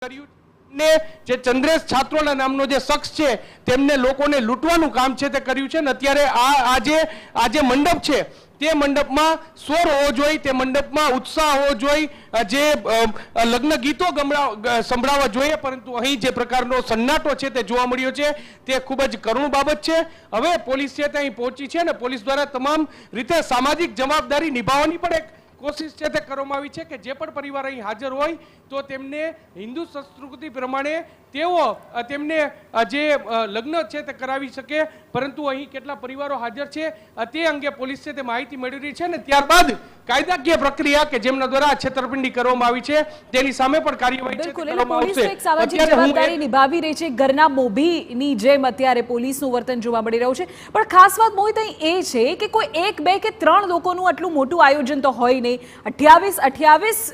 ને જે ચંદ્રેશ છાત્રોના નામનો જે શખ્સ છે તેમને લોકોને લૂંટવાનું કામ છે તે કર્યું છે ને અત્યારે આ જે મંડપ છે તે મંડપમાં સ્વર હોવો જોઈએ, તે મંડપમાં ઉત્સાહ હોવો જોઈએ, જે લગ્ન ગીતો સંભળાવવા જોઈએ, પરંતુ અહીં જે પ્રકારનો સન્નાટો છે તે જોવા મળ્યો છે તે ખૂબ જ કરુણ બાબત છે। હવે પોલીસ છે તે અહીં પહોંચી છે અને પોલીસ દ્વારા તમામ રીતે સામાજિક જવાબદારી નિભાવવાની પણ એક કોશિશ છે તે કરવામાં આવી છે કે જે પણ પરિવાર અહીં હાજર હોય તો તેમને હિન્દુ સંસ્કૃતિ પ્રમાણે તેમને જે લગ્ન છે તે કરાવી શકે, પરંતુ અહીં કેટલા પરિવારો હાજર છે તે અંગે પોલીસ છે તે માહિતી મેળવી રહી છે અને ત્યારબાદ કાયદાકીય પ્રક્રિયા કે જેમના દ્વારા છેતરપિંડી કરવામાં આવી છે તેની સામે પણ કાર્યવાહી છે કરવામાં આવશે। પોલીસ એક સામાજિક જવાબદારી નિભાવી રહી છે, ઘરના મોભીની જેમ અત્યારે પોલીસનું વર્તન જોવા મળી રહ્યું છે। પણ ખાસ વાત મોહિત અહીં એ છે કે કોઈ 1, 2 કે 3 લોકોનું આટલું મોટું આયોજન તો હોય નહીં। 28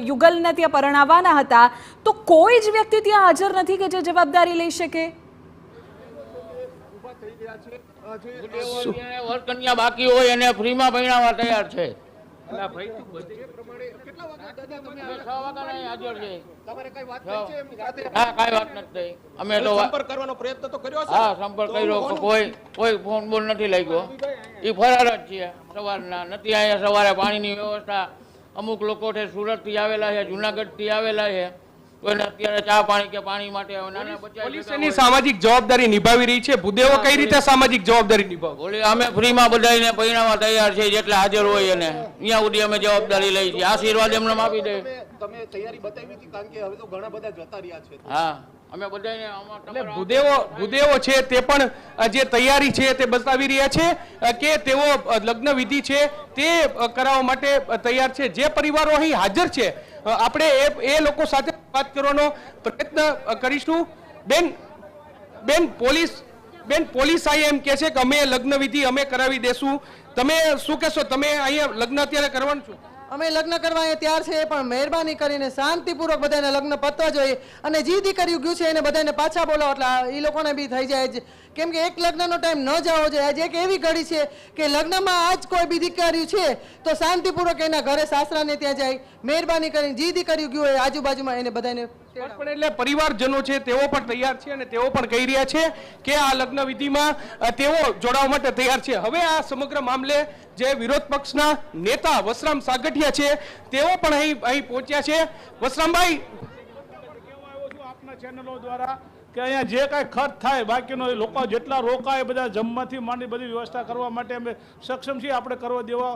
યુગલને ત્યાં પરણાવવાના હતા તો કોઈ જ વ્યક્તિ ત્યાં હાજર નથી કે જે જવાબદારી લઈ શકે। વર્કન્યા બાકી હોય એને ફ્રીમાં પરણાવવા તૈયાર છે। અમે તો સંપર્ક કરવાનો પ્રયત્ન તો કર્યો છે। હા, સંપર્ક કર્યો, કોઈ ફોન બોલ નથી લાગ્યો। એ ફરાર જ છે સવારના, નથી અહીંયા સવારે પાણીની વ્યવસ્થા અમુક લોકો છે સુરત થી આવેલા છે, જુનાગઢ થી આવેલા છે, કોઈને અત્યારે ચા પાણી કે પાણી માટે નાના બચ્ચા પોલીસ એની સામાજિક જવાબદારી નિભાવી રહી છે। ભૂદેવો કઈ રીતે સામાજિક જવાબદારી નિભાવે? બોલે અમે ફ્રીમાં બધાને પરણાવવા તૈયાર છે, જેટલા હાજર હોય એને અહીંયા સુધી અમે જવાબદારી લઈ છીએ। આશીર્વાદ એમને આપી દે। તમે તૈયારી બતાવી હતી કારણ કે હવે તો ઘણા બધા જતા રહ્યા છે। હા, અમે બધાને ભૂદેવો છે તે પણ જે તૈયારી છે તે બતાવી રહ્યા છે કે તેઓ લગ્ન વિધિ છે તે કરાવવા માટે તૈયાર છે। જે પરિવારો અહીં હાજર છે આપણે એ લોકો સાથે વાત કરવાનો પ્રયત્ન કરીશું। બેન પોલીસ અહીં એમ કે છે કે અમે લગ્ન વિધિ અમે કરાવી દેશું, તમે શું કહેશો? તમે અહીંયા લગ્ન અત્યારે કરવાનું છો? અમે લગ્ન કરવા તૈયાર છે, પણ મહેરબાની કરીને શાંતિપૂર્વક બધાને લગ્ન પતવા જોઈએ અને જે દીકરીઓ ગયું છે એને બધાને પાછા બોલાવો એટલે એ લોકોને બી થઈ જાય। કેમ કે એક લગ્નનો ટાઈમ ન જવો જોઈએ। આજે એક એવી ઘડી છે કે લગ્નમાં આજ કોઈ બી દીકરીઓ છે તો શાંતિપૂર્વક એના ઘરે સાસરાને ત્યાં જાય। મહેરબાની કરીને જે દીકરીઓ ગયું હોય આજુબાજુમાં એને બધાને પણ એટલે પરિવારજનો છે તેઓ પણ તૈયાર છે અને તેઓ પણ કહી રહ્યા છે કે આ લગ્ન વિધિમાં તેઓ જોડાવા માટે તૈયાર છે। હવે આ સમગ્ર મામલે જે વિરોધ પક્ષના નેતા વસરામ સાગઠિયા છે તેઓ પણ અહીં પહોંચ્યા છે। વસરામભાઈ, આપના ચેનલો દ્વારા કે અહીંયા જે કાંઈ ખર્ચ થાય બાકીનો લોકો જેટલા રોકાય બધા જમવાથી માંડી બધી વ્યવસ્થા કરવા માટે અમે સક્ષમ છીએ। આપણે કરવા દેવા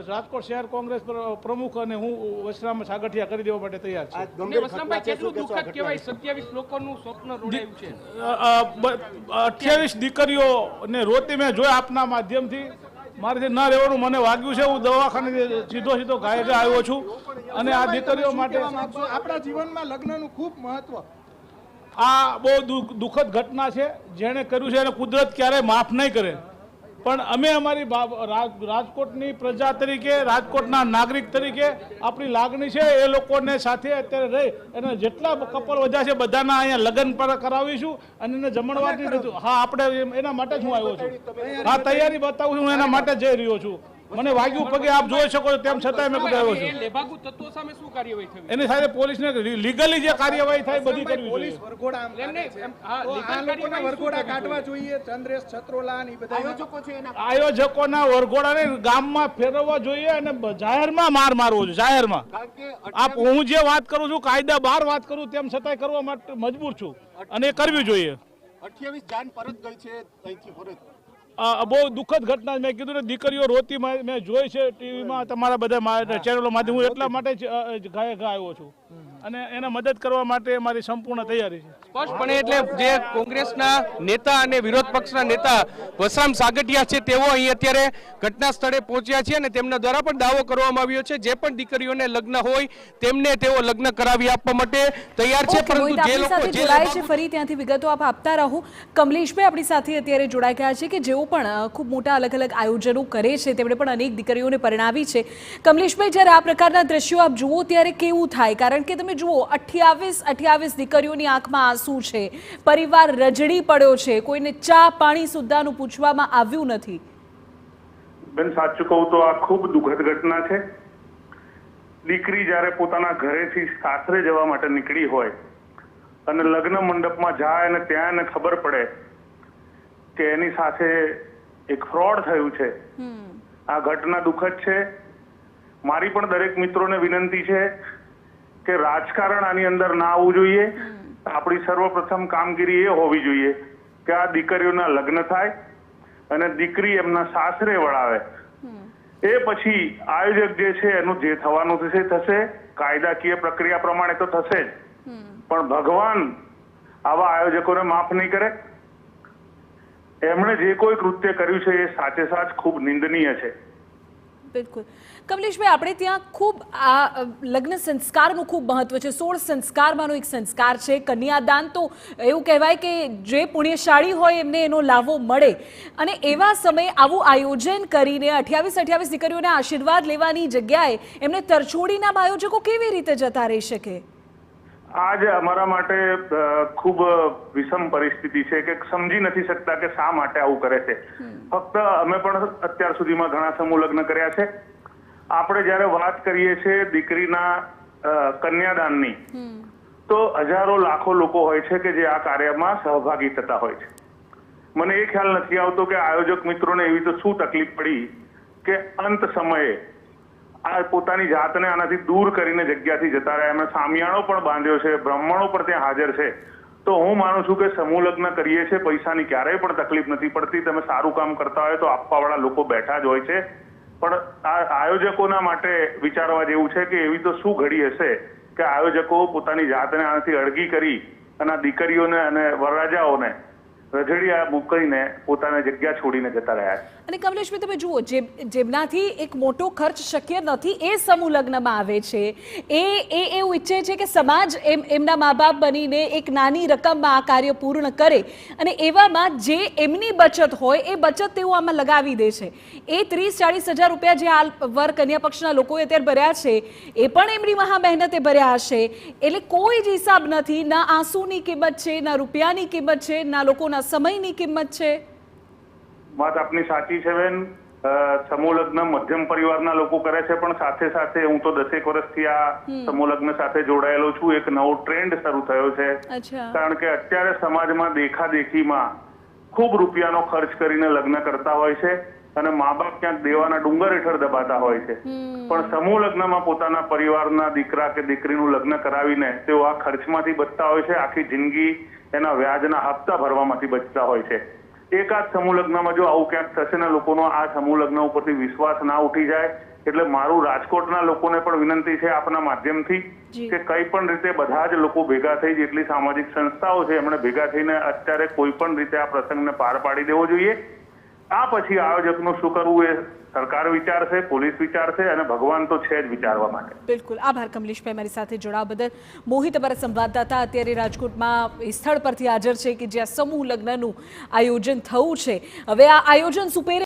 રાજકોટ શહેર કોંગ્રેસ પ્રમુખ અને હું વસરામ સાગઠિયા કરી દેવા માટે તૈયાર છે। વસરામભાઈ, કેટલું દુઃખદ કહેવાય, 27 લોકોનું સ્વપ્ન રોડાયું છે। 28 દીકરીઓને રોતી મેં જોયા આપના માધ્યમથી। મારેથી ન રહેવાનું મને વાગ્યું છે। હું દવાખાને સીધો ઘાયે આવ્યો છું અને આ દીકરીઓ માટે આપણા જીવનમાં લગ્નનું ખૂબ મહત્વ। આ બહુ દુઃખદ ઘટના છે। જેણે કર્યું છે એને કુદરત ક્યારેય માફ નહીં કરે, પણ અમે અમારી રાજકોટની પ્રજા તરીકે, રાજકોટના નાગરિક તરીકે આપણી લાગણી છે એ લોકોને સાથે અત્યારે રહી અને જેટલા કપલ વધ્યા છે બધાના અહીંયા લગ્ન પર કરાવીશું અને એને જમણવારની હા આપણે એના માટે જ હું આવ્યો છું। હા, તૈયારી બતાવું છું, હું એના માટે જઈ રહ્યો છું। મને વાગ્યું પગે આપ જોઈ શકો છો, તેમ છતાં મેં કુદ આવ્યો છું। લેભાગુ તત્વો સામે શું કાર્યવાહી થવી? એની સાથે પોલીસને લીગલી જે કાર્યવાહી થાય બધી કરવી પોલીસ જોઈએ। વરઘોડા વરઘોડા કાઢવા જોઈએ। ચંદ્રેશ છત્રોલા ની બધા આયોજકો છે એના આયોજકોના વરઘોડાને ગામમાં ફેરવવા જોઈએ અને જાહેરમાં માર મારવો જોઈએ। જાહેરમાં આપ હું જે વાત કરું છું કાયદા બહાર વાત કરું તેમ છતાંય કરવા માટે મજબૂર છું અને એ કરવી જોઈએ। 28 જાન પરત ગઈ છે અહીંથી ફરજ। બહુ દુઃખદ ઘટના મેં કીધું ને, દીકરીઓ રોતી મેં જોઈ છે ટીવીમાં, તમારા બધા ચેનલો માધ્યમ। હું એટલા માટે જ ઘાયે ઘા આવ્યો છું અને એને મદદ કરવા માટે મારી સંપૂર્ણ તૈયારી છે। સ્પષ્ટપણે એટલે જે કોંગ્રેસના નેતા અને વિરોધ પક્ષના નેતા વસરામ સાગઠિયા છે તેઓ અહીં અત્યારે ઘટના સ્થળે પહોંચ્યા છે અને તેમના દ્વારા પણ દાવો કરવામાં આવ્યો છે જે પણ દીકરીઓને લગ્ન હોય તેમને તેઓ લગ્ન કરાવી આપવા માટે તૈયાર છે। પરંતુ જે લોકો જોડાય છે ફરી ત્યાંથી વિગતો આપ આપતા રહો। કમલેશભાઈ આપણી સાથે અત્યારે જોડાઈ ગયા છે કે જેઓ પણ ખૂબ મોટા અલગ અલગ આયોજનો કરે છે, તેમણે પણ અનેક દીકરીઓને પરણાવી છે। કમલેશભાઈ, જ્યારે આ પ્રકારના દ્રશ્યો આપ જુઓ ત્યારે કેવું થાય? કારણ કે તમે જુઓ 28 દીકરીઓની આંખમાં આંસુ છે, પરિવાર રજડી પડ્યો છે, કોઈને ચા પાણી સુદ્ધાનું પૂછવામાં આવ્યું નથી। બેન, સાચું કહું તો આ ખૂબ દુઃખદ ઘટના છે। દીકરી જ્યારે પોતાના ઘરેથી સાસરે જવા માટે નીકળી હોય અને લગ્ન મંડપમાં જાય અને ત્યાં એને ખબર પડે કે એની સાથે એક ફ્રોડ થયું છે, આ ઘટના દુઃખદ છે. મારી પણ દરેક મિત્રોને વિનંતી છે કે રાજકારણ આની અંદર ના આવવું જોઈએ. આપણી સર્વપ્રથમ કામગીરી એ હોવી જોઈએ કે આ દીકરીઓના લગ્ન થાય અને દીકરી એમના સાસરે વળાવે. એ પછી આયોજક જે છે એનું જે થવાનું થશે, કાયદાકીય પ્રક્રિયા પ્રમાણે તો થશે જ, પણ ભગવાન આવા આયોજકોને માફ નહીં કરે. એમણે જે કોઈ કૃત્ય કર્યું છે એ સાચે સાચ ખૂબ નિંદનીય છે. બિલકુલ. કમલેશભાઈ, આપણે ત્યાં ખૂબ આ લગ્ન સંસ્કારનું ખૂબ મહત્વ છે. 16 સંસ્કારમાંનો એક સંસ્કાર છે કન્યાદાન. તો એવું કહેવાય કે જે પુણ્યશાળી હોય એમને એનો લાભો મળે, અને એવા સમયે આવું આયોજન કરીને 28 દીકરીઓને આશીર્વાદ લેવાની જગ્યાએ એમને તરછોડીના આયોજકો કેવી રીતે જતા રહી શકે? આજ અમારા માટે ખૂબ વિષમ પરિસ્થિતિ છે કે સમજી નથી શકતા કે શા માટે આવું કરે છે. ફક્ત અમે પણ અત્યાર સુધીમાં ઘણા સમૂહ લગ્ન કર્યા છે. આપણે જ્યારે વાત કરીએ છીએ દીકરીના કન્યાદાનની, તો હજારો લાખો લોકો હોય છે કે જે આ કાર્યમાં સહભાગી થતા હોય છે. મને એ ખ્યાલ નથી આવતો કે આયોજક મિત્રોને એવી તો શું તકલીફ પડી કે અંત સમયે આ પોતાની જાતને આનાથી દૂર કરીને જગ્યાથી જતા રહ્યા. એમણે સામિયાણો પણ બાંધ્યો છે, બ્રાહ્મણો પણ ત્યાં હાજર છે. તો હું માનું છું કે સમૂહ લગ્ન કરીએ છીએ, પૈસાની ક્યારેય પણ તકલીફ નથી પડતી. તમે સારું કામ કરતા હોય તો આપવાવાળા લોકો બેઠા જ હોય છે. પણ આ આયોજકોના માટે વિચારવા જેવું છે કે એવી તો શું ઘડી હશે કે આયોજકો પોતાની જાતને આનાથી અળગી કરી અને આ દીકરીઓને અને વરરાજાઓને રજડિયા મૂકીને પોતાની જગ્યા છોડીને જતા રહ્યા છે. અને કમલેશભાઈ, તમે જુઓ, જેમનાથી એક મોટો ખર્ચ શક્ય નથી એ સમૂહ લગ્નમાં આવે છે, એ એવું ઈચ્છે છે કે સમાજ એમના મા બાપ બનીને એક નાની રકમમાં આ કાર્ય પૂર્ણ કરે, અને એવામાં જે એમની બચત હોય એ બચત તેઓ આમાં લગાવી દે છે. એ 30-40 હજાર રૂપિયા જે આ વર કન્યા પક્ષના લોકોએ અત્યારે ભર્યા છે એ પણ એમની મહા મહેનતે ભર્યા હશે. એટલે કોઈ જ હિસાબ નથી, ના આંસુની કિંમત છે, ના રૂપિયાની કિંમત છે, ના લોકોના સમયની કિંમત છે. વાત આપની સાચી છે બેન. સમૂહ લગ્ન મધ્યમ પરિવારના લોકો કરે છે, પણ સાથે સાથે હું તો 10 વર્ષથી આ સમૂહ લગ્ન સાથે જોડાયેલો છું. એક નવો ટ્રેન્ડ શરૂ થયો છે, કારણ કે અત્યારે સમાજમાં દેખાદેખીમાં ખૂબ રૂપિયાનો ખર્ચ કરીને લગ્ન કરતા હોય છે અને મા બાપ ક્યાંક દેવાના ડુંગર હેઠળ દબાતા હોય છે. પણ સમૂહ લગ્નમાં પોતાના પરિવારના દીકરા કે દીકરીનું લગ્ન કરાવીને તેઓ આ ખર્ચમાંથી બચતા હોય છે. આખી જિંદગી એના વ્યાજના હપ્તા ભરવામાંથી બચતા હોય છે. એકાદ સમૂહ લગ્નમાં જો આવું ક્યાંક થશે ને લોકોનો આ સમૂહ લગ્ન ઉપરથી વિશ્વાસ ના ઉઠી જાય, એટલે મારું રાજકોટના લોકોને પણ વિનંતી છે આપના માધ્યમથી કે કઈ પણ રીતે બધા જ લોકો ભેગા થઈ, જેટલી સામાજિક સંસ્થાઓ છે એમણે ભેગા થઈને અત્યારે કોઈ પણ રીતે આ પ્રસંગને પાર પાડી દેવો જોઈએ. આ પછી આયોજકનું શું કરવું એ સરકાર વિચારશે, પોલીસ વિચારશે, અને ભગવાન તો છે જ વિચારવા માટે. બિલકુલ. આભાર કમલેશભાઈ, મારી સાથે જોડાવા બદલ. મોહિત, અમારા સંવાદદાતા અત્યારે રાજકોટમાં એ સ્થળ પરથી હાજર છે કે જ્યાં સમૂહ લગ્નનું આયોજન થયું છે. હવે આ આયોજન સુપેરે